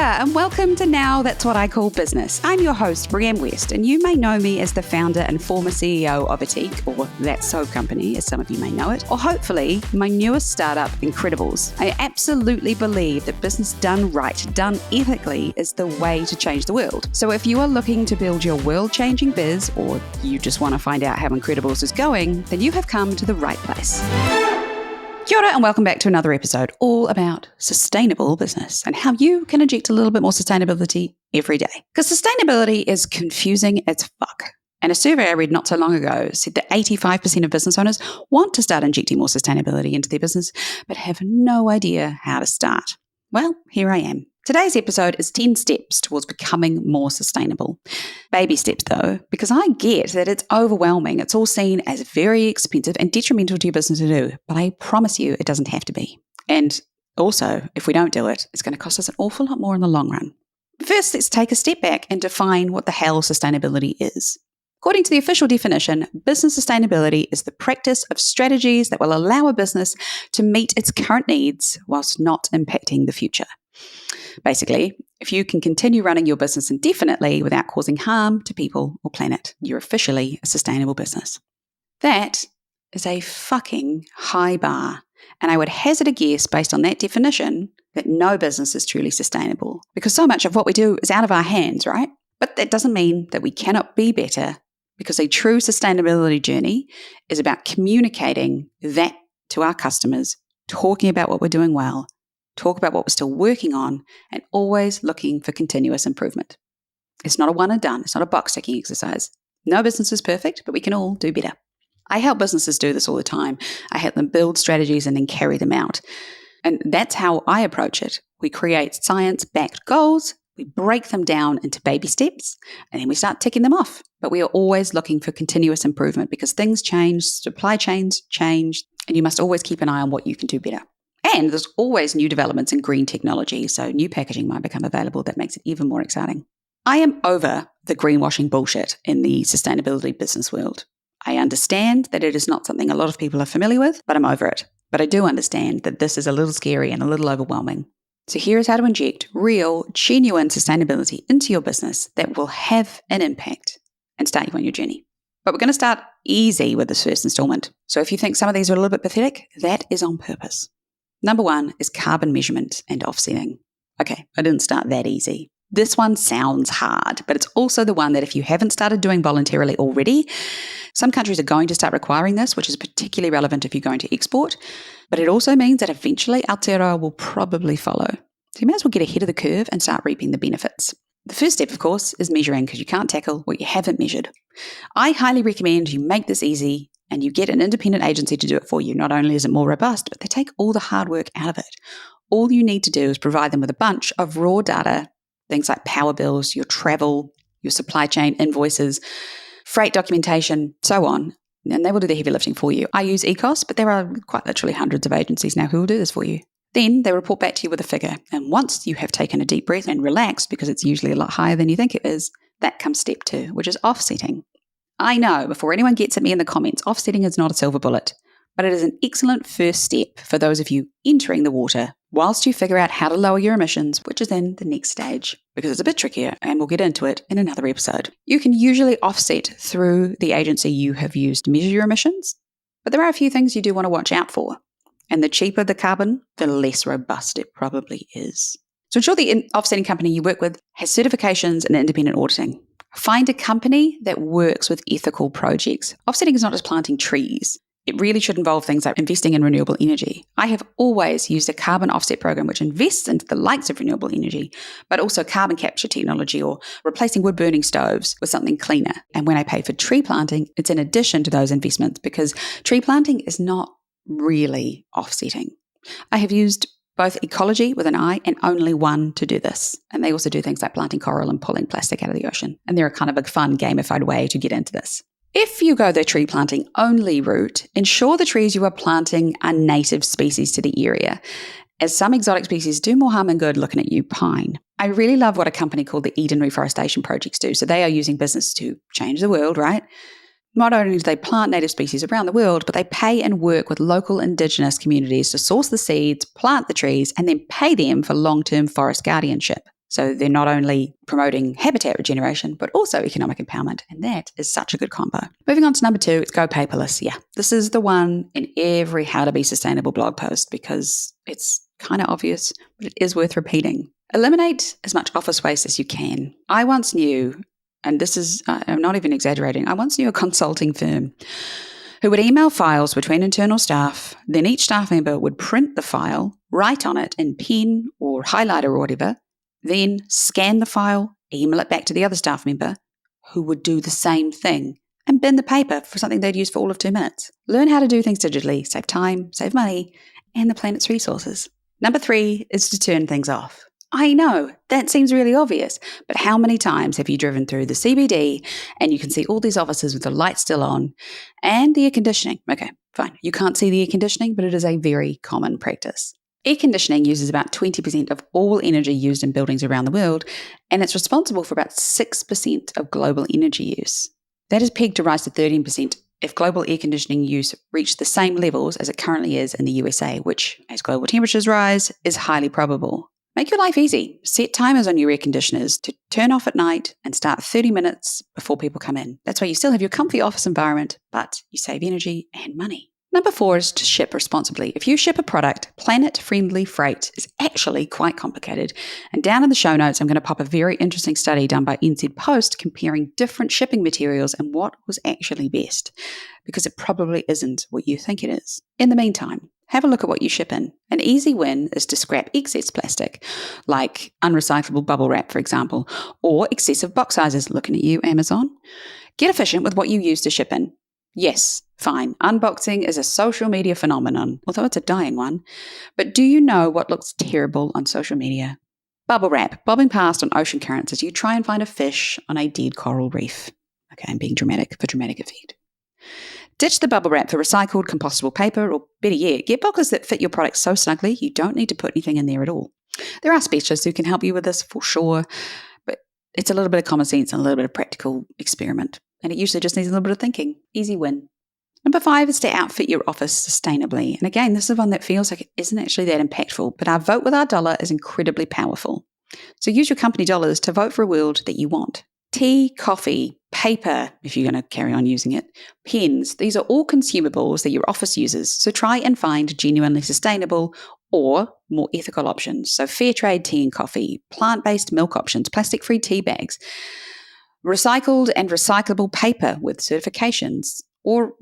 and welcome to Now That's What I Call Business. I'm your host, Brianne West, and you may know me as the founder and former CEO of Atique, or That Soap Company, as some of you may know it, or hopefully my newest startup, Incredibles. I absolutely believe that business done right, done ethically, is the way to change the world. So if you are looking to build your world-changing biz, or you just want to find out how Incredibles is going, then you have come to the right place. Kia ora and welcome back to another episode all about sustainable business and how you can inject a little bit more sustainability every day. Because sustainability is confusing as fuck. And a survey I read not so long ago said that 85% of business owners want to start injecting more sustainability into their business, but have no idea how to start. Well, here I am. Today's episode is 10 steps towards becoming more sustainable. Baby steps though, because I get that it's overwhelming. It's all seen as very expensive and detrimental to your business to do, but I promise you it doesn't have to be. And also, if we don't do it, it's going to cost us an awful lot more in the long run. First, let's take a step back and define what the hell sustainability is. According to the official definition, business sustainability is the practice of strategies that will allow a business to meet its current needs whilst not impacting the future. Basically, if you can continue running your business indefinitely without causing harm to people or planet, you're officially a sustainable business. That is a fucking high bar, and I would hazard a guess based on that definition that no business is truly sustainable, because so much of what we do is out of our hands, right? But that doesn't mean that we cannot be better, because a true sustainability journey is about communicating that to our customers, talking about what we're doing well, talk about what we're still working on, and always looking for continuous improvement. It's not a one and done. It's not a box ticking exercise. No business is perfect, but we can all do better. I help businesses do this all the time. I help them build strategies and then carry them out. And that's how I approach it. We create science-backed goals, we break them down into baby steps, and then we start ticking them off. But we are always looking for continuous improvement because things change, supply chains change, and you must always keep an eye on what you can do better. And there's always new developments in green technology, so new packaging might become available that makes it even more exciting. I am over the greenwashing bullshit in the sustainability business world. I understand that it is not something a lot of people are familiar with, but I'm over it. But I do understand that this is a little scary and a little overwhelming. So here is how to inject real, genuine sustainability into your business that will have an impact and start you on your journey. But we're going to start easy with this first installment. So if you think some of these are a little bit pathetic, that is on purpose. Number one is carbon measurement and offsetting. Okay, I didn't start that easy. This one sounds hard, but it's also the one that if you haven't started doing voluntarily already, some countries are going to start requiring this, which is particularly relevant if you're going to export. But it also means that eventually Aotearoa will probably follow. So you may as well get ahead of the curve and start reaping the benefits. The first step, of course, is measuring because you can't tackle what you haven't measured. I highly recommend you make this easy and you get an independent agency to do it for you. Not only is it more robust, but they take all the hard work out of it. All you need to do is provide them with a bunch of raw data, things like power bills, your travel, your supply chain invoices, freight documentation, so on, and they will do the heavy lifting for you. I use ECOS, but there are quite literally hundreds of agencies now who will do this for you. Then they report back to you with a figure. And once you have taken a deep breath and relaxed, because it's usually a lot higher than you think it is, that comes step 2, which is offsetting. I know, before anyone gets at me in the comments, offsetting is not a silver bullet, but it is an excellent first step for those of you entering the water whilst you figure out how to lower your emissions, which is then the next stage, because it's a bit trickier and we'll get into it in another episode. You can usually offset through the agency you have used to measure your emissions, but there are a few things you do want to watch out for. And the cheaper the carbon, the less robust it probably is. So ensure the offsetting company you work with has certifications and independent auditing. Find a company that works with ethical projects. Offsetting is not just planting trees. It really should involve things like investing in renewable energy. I have always used a carbon offset program which invests into the likes of renewable energy, but also carbon capture technology or replacing wood-burning stoves with something cleaner. And when I pay for tree planting, it's in addition to those investments because tree planting is not really offsetting. I have used both ecology with an I and only one to do this. And they also do things like planting coral and pulling plastic out of the ocean. And they're a kind of a fun gamified way to get into this. If you go the tree planting only route, ensure the trees you are planting are native species to the area, as some exotic species do more harm than good. Looking at you, pine. I really love what a company called the Eden Reforestation Projects do. So they are using business to change the world, right? Not only do they plant native species around the world, but they pay and work with local indigenous communities to source the seeds, plant the trees, and then pay them for long-term forest guardianship. So they're not only promoting habitat regeneration, but also economic empowerment. And that is such a good combo. Moving on to number 2, it's go paperless. Yeah, this is the one in every How to Be Sustainable blog post because it's kind of obvious, but it is worth repeating. Eliminate as much office waste as you can. I once knew, and this is, I'm not even exaggerating, I once knew a consulting firm who would email files between internal staff, then each staff member would print the file, write on it in pen or highlighter or whatever, then scan the file, email it back to the other staff member, who would do the same thing and bin the paper for something they'd use for all of 2 minutes. Learn how to do things digitally, save time, save money, and the planet's resources. Number 3 is to turn things off. I know, that seems really obvious, but how many times have you driven through the CBD and you can see all these offices with the lights still on and the air conditioning? Okay, fine. You can't see the air conditioning, but it is a very common practice. Air conditioning uses about 20% of all energy used in buildings around the world, and it's responsible for about 6% of global energy use. That is pegged to rise to 13% if global air conditioning use reached the same levels as it currently is in the USA, which, as global temperatures rise, is highly probable. Make your life easy. Set timers on your air conditioners to turn off at night and start 30 minutes before people come in. That's why you still have your comfy office environment, but you save energy and money. Number 4 is to ship responsibly. If you ship a product, planet-friendly freight is actually quite complicated. And down in the show notes, I'm going to pop a very interesting study done by NZ Post comparing different shipping materials and what was actually best, because it probably isn't what you think it is. In the meantime, have a look at what you ship in. An easy win is to scrap excess plastic, like unrecyclable bubble wrap, for example, or excessive box sizes. Looking at you, Amazon. Get efficient with what you use to ship in. Yes, fine, unboxing is a social media phenomenon, although it's a dying one. But do you know what looks terrible on social media? Bubble wrap, bobbing past on ocean currents as you try and find a fish on a dead coral reef. Okay, I'm being dramatic for dramatic effect. Ditch the bubble wrap for recycled, compostable paper, or better yet, get boxes that fit your product so snugly you don't need to put anything in there at all. There are specialists who can help you with this for sure, but it's a little bit of common sense and a little bit of practical experiment. And it usually just needs a little bit of thinking. Easy win. Number 5 is to outfit your office sustainably. And again, this is one that feels like it isn't actually that impactful, but our vote with our dollar is incredibly powerful. So use your company dollars to vote for a world that you want. Tea, coffee, paper, if you're going to carry on using it, pens, these are all consumables that your office uses. So try and find genuinely sustainable or more ethical options. So fair trade tea and coffee, plant-based milk options, plastic-free tea bags, recycled and recyclable paper with certifications, or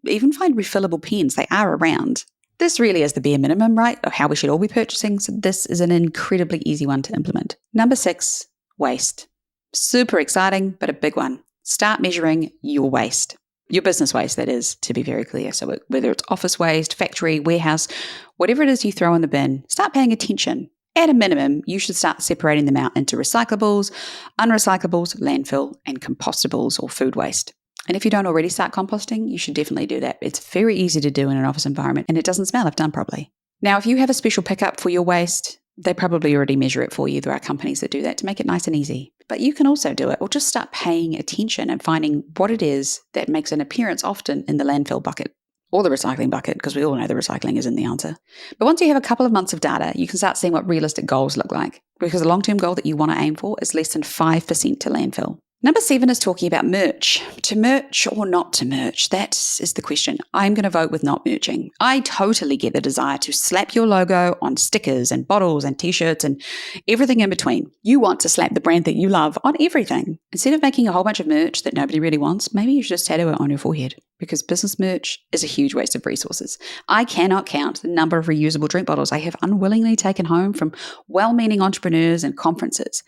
even find refillable pens. They are around. This really is the bare minimum, right, of how we should all be purchasing, so this is an incredibly easy one to implement. Number 6, waste. Super exciting, but a big one. Start measuring your waste. Your business waste, that is, to be very clear. So whether it's office waste, factory, warehouse, whatever it is you throw in the bin, start paying attention. At a minimum, you should start separating them out into recyclables, unrecyclables, landfill, and compostables or food waste. And if you don't already start composting, you should definitely do that. It's very easy to do in an office environment, and it doesn't smell if done properly. Now, if you have a special pickup for your waste, they probably already measure it for you. There are companies that do that to make it nice and easy. But you can also do it, or just start paying attention and finding what it is that makes an appearance often in the landfill bucket or the recycling bucket, because we all know the recycling isn't the answer. But once you have a couple of months of data, you can start seeing what realistic goals look like, because a long-term goal that you want to aim for is less than 5% to landfill. Number 7 is talking about merch. To merch or not to merch? That is the question. I'm going to vote with not merching. I totally get the desire to slap your logo on stickers and bottles and t-shirts and everything in between. You want to slap the brand that you love on everything. Instead of making a whole bunch of merch that nobody really wants, maybe you should just tattoo it on your forehead, because business merch is a huge waste of resources. I cannot count the number of reusable drink bottles I have unwillingly taken home from well-meaning entrepreneurs and conferences.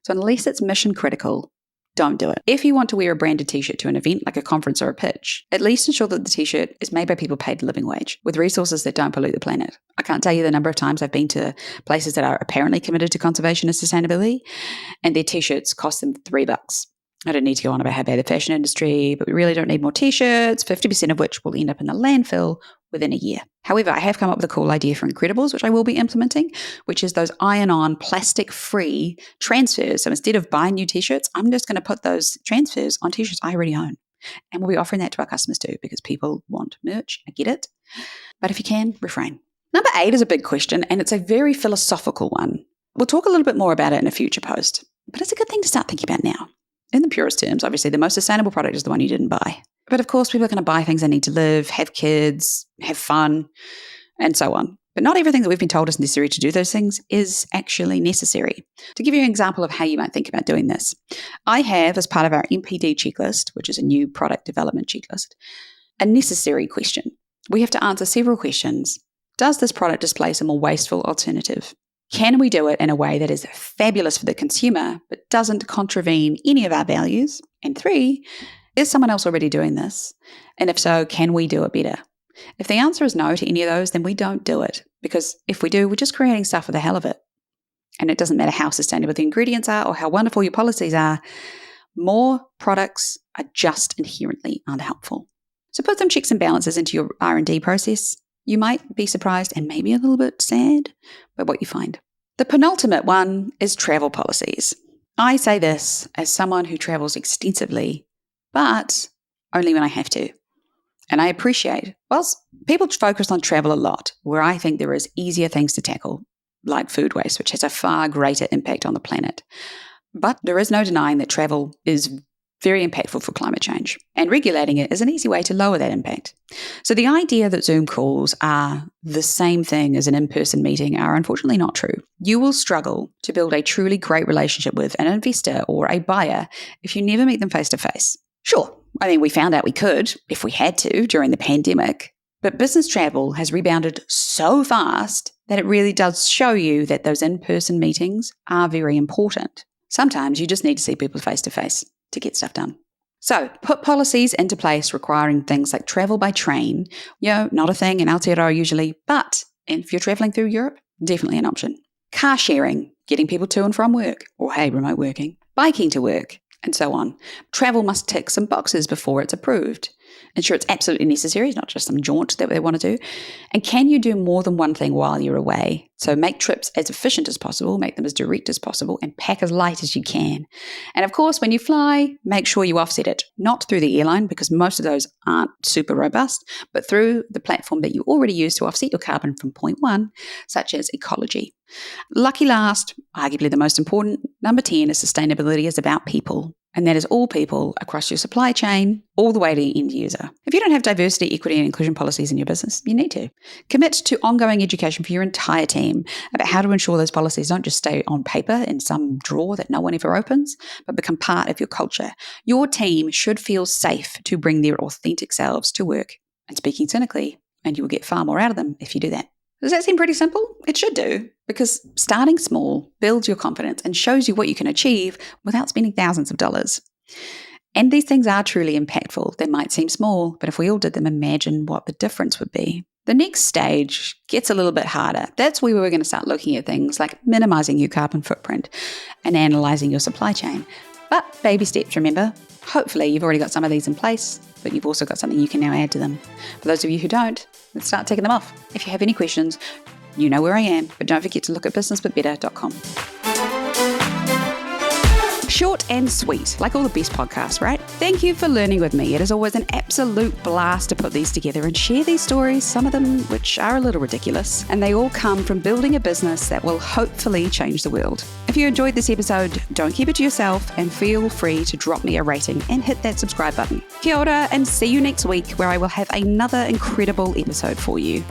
So unless it's mission critical, don't do it. If you want to wear a branded t-shirt to an event like a conference or a pitch, at least ensure that the t-shirt is made by people paid a living wage with resources that don't pollute the planet. I can't tell you the number of times I've been to places that are apparently committed to conservation and sustainability, and their t-shirts cost them $3. I don't need to go on about how bad the fashion industry, but we really don't need more t-shirts, 50% of which will end up in the landfill within a year. However, I have come up with a cool idea for Incredibles, which I will be implementing, which is those iron-on, plastic-free transfers. So instead of buying new t-shirts, I'm just going to put those transfers on t-shirts I already own. And we'll be offering that to our customers too, because people want merch. I get it. But if you can, refrain. Number 8 is a big question, and it's a very philosophical one. We'll talk a little bit more about it in a future post, but it's a good thing to start thinking about now. In the purest terms, obviously, the most sustainable product is the one you didn't buy. But of course, people are going to buy things they need to live, have kids, have fun, and so on. But not everything that we've been told is necessary to do those things is actually necessary. To give you an example of how you might think about doing this, I have, as part of our MPD checklist, which is a new product development checklist, a necessary question. We have to answer several questions. Does this product displace a more wasteful alternative? Can we do it in a way that is fabulous for the consumer, but doesn't contravene any of our values? And 3, is someone else already doing this? And if so, can we do it better? If the answer is no to any of those, then we don't do it. Because if we do, we're just creating stuff for the hell of it. And it doesn't matter how sustainable the ingredients are or how wonderful your policies are, more products are just inherently unhelpful. So put some checks and balances into your R&D process. You might be surprised and maybe a little bit sad by what you find. The penultimate one is travel policies. I say this as someone who travels extensively, but only when I have to. And I appreciate, whilst people focus on travel a lot, where I think there is easier things to tackle, like food waste, which has a far greater impact on the planet. But there is no denying that travel is very impactful for climate change, and regulating it is an easy way to lower that impact. So the idea that Zoom calls are the same thing as an in-person meeting are unfortunately not true. You will struggle to build a truly great relationship with an investor or a buyer if you never meet them face-to-face. Sure, I mean, we found out we could, if we had to, during the pandemic, but business travel has rebounded so fast that it really does show you that those in-person meetings are very important. Sometimes you just need to see people face-to-face to get stuff done. So put policies into place requiring things like travel by train, not a thing in Aotearoa usually, but if you're traveling through Europe, definitely an option. Car sharing, getting people to and from work, or remote working, biking to work, and so on. Travel must tick some boxes before it's approved. Ensure it's absolutely necessary, it's not just some jaunt that they want to do. And can you do more than one thing while you're away? So make trips as efficient as possible, make them as direct as possible, and pack as light as you can. And of course, when you fly, make sure you offset it, not through the airline, because most of those aren't super robust, but through the platform that you already use to offset your carbon from point 1, such as ecology. Lucky last, arguably the most important, number 10 is sustainability is about people. And that is all people across your supply chain, all the way to the end user. If you don't have diversity, equity, and inclusion policies in your business, you need to. Commit to ongoing education for your entire team about how to ensure those policies don't just stay on paper in some drawer that no one ever opens, but become part of your culture. Your team should feel safe to bring their authentic selves to work. And speaking cynically, and you will get far more out of them if you do that. Does that seem pretty simple? It should do, because starting small builds your confidence and shows you what you can achieve without spending thousands of dollars. And these things are truly impactful. They might seem small, but if we all did them, imagine what the difference would be. The next stage gets a little bit harder. That's where we're going to start looking at things like minimizing your carbon footprint and analyzing your supply chain. But baby steps, remember. Hopefully you've already got some of these in place, but you've also got something you can now add to them. For those of you who don't, let's start taking them off. If you have any questions, you know where I am, but don't forget to look at businessbutbetter.com. Short and sweet, like all the best podcasts, right? Thank you for learning with me. It is always an absolute blast to put these together and share these stories, some of them which are a little ridiculous, and they all come from building a business that will hopefully change the world. If you enjoyed this episode, don't keep it to yourself and feel free to drop me a rating and hit that subscribe button. Kia ora, and see you next week where I will have another incredible episode for you.